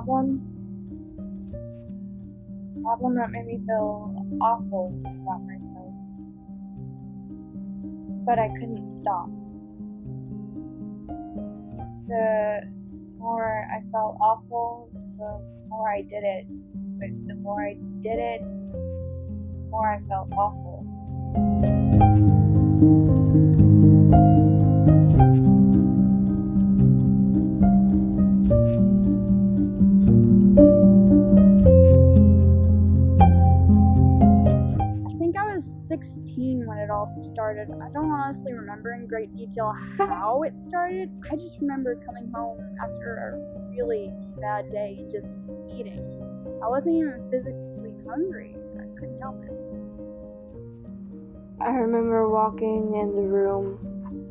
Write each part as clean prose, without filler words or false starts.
problem that made me feel awful about myself. But I couldn't stop. The more I felt awful, the more I did it. But the more I did it, the more I felt awful. I think I was 16 when it all started. I don't honestly remember in great detail how it started. I just remember coming home after a really bad day and just eating. I wasn't even physically hungry. I couldn't help it. I remember walking in the room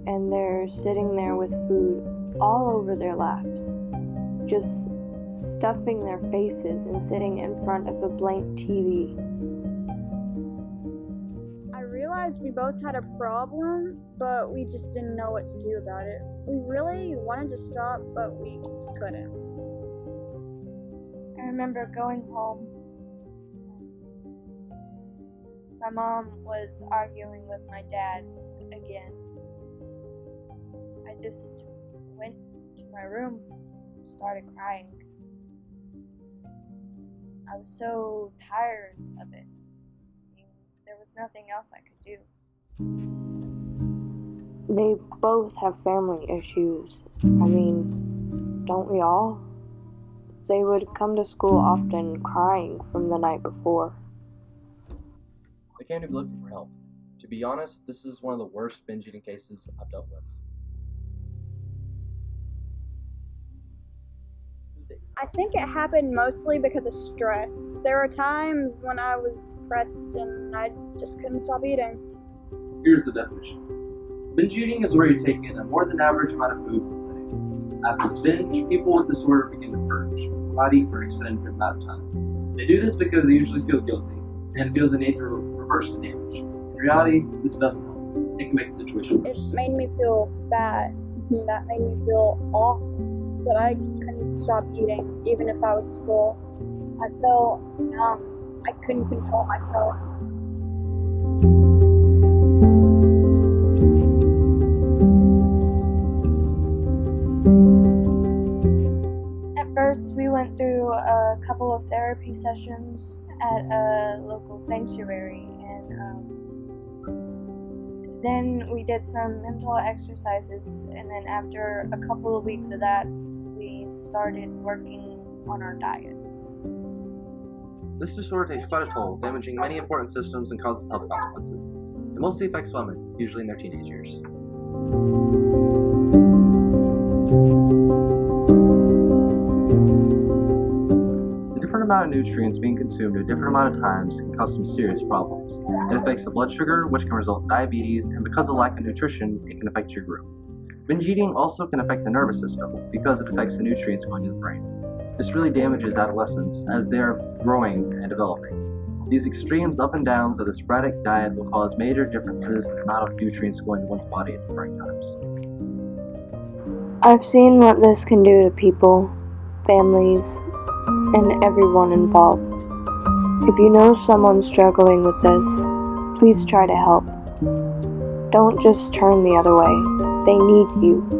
and they're sitting there with food all over their laps, just stuffing their faces and sitting in front of a blank TV. I realized we both had a problem, but we just didn't know what to do about it. We really wanted to stop, but we couldn't. I remember going home. My mom was arguing with my dad again. I just went to my room and started crying. I was so tired of it. There was nothing else I could do. They both have family issues. I mean, don't we all? They would come to school often crying from the night before. They came to be looking for help. To be honest, this is one of the worst binge eating cases I've dealt with. I think it happened mostly because of stress. There were times when I was depressed and I just couldn't stop eating. Here's the definition. Binge eating is where you take in a more than average amount of food one sitting. After this binge, people with disorder begin to purge, not eat for an extended amount of time. They do this because they usually feel guilty and feel the need to reverse the damage. In reality, this doesn't help. It can make the situation worse. It made me feel bad. That made me feel awful. But I couldn't stop eating, even if I was full. I felt numb. I couldn't control myself. At first, we went through a couple of therapy sessions at a local sanctuary, and then we did some mental exercises, and then after a couple of weeks of that, we started working on our diets. This disorder takes quite a toll, damaging many important systems and causes health consequences. It mostly affects women, usually in their teenage years. The different amount of nutrients being consumed at a different amount of times can cause some serious problems. It affects the blood sugar, which can result in diabetes, and because of lack of nutrition, it can affect your growth. Binge eating also can affect the nervous system because it affects the nutrients going to the brain. This really damages adolescents as they are growing and developing. These extremes up and downs of the sporadic diet will cause major differences in the amount of nutrients going to one's body at the right times. I've seen what this can do to people, families, and everyone involved. If you know someone struggling with this, please try to help. Don't just turn the other way. They need you.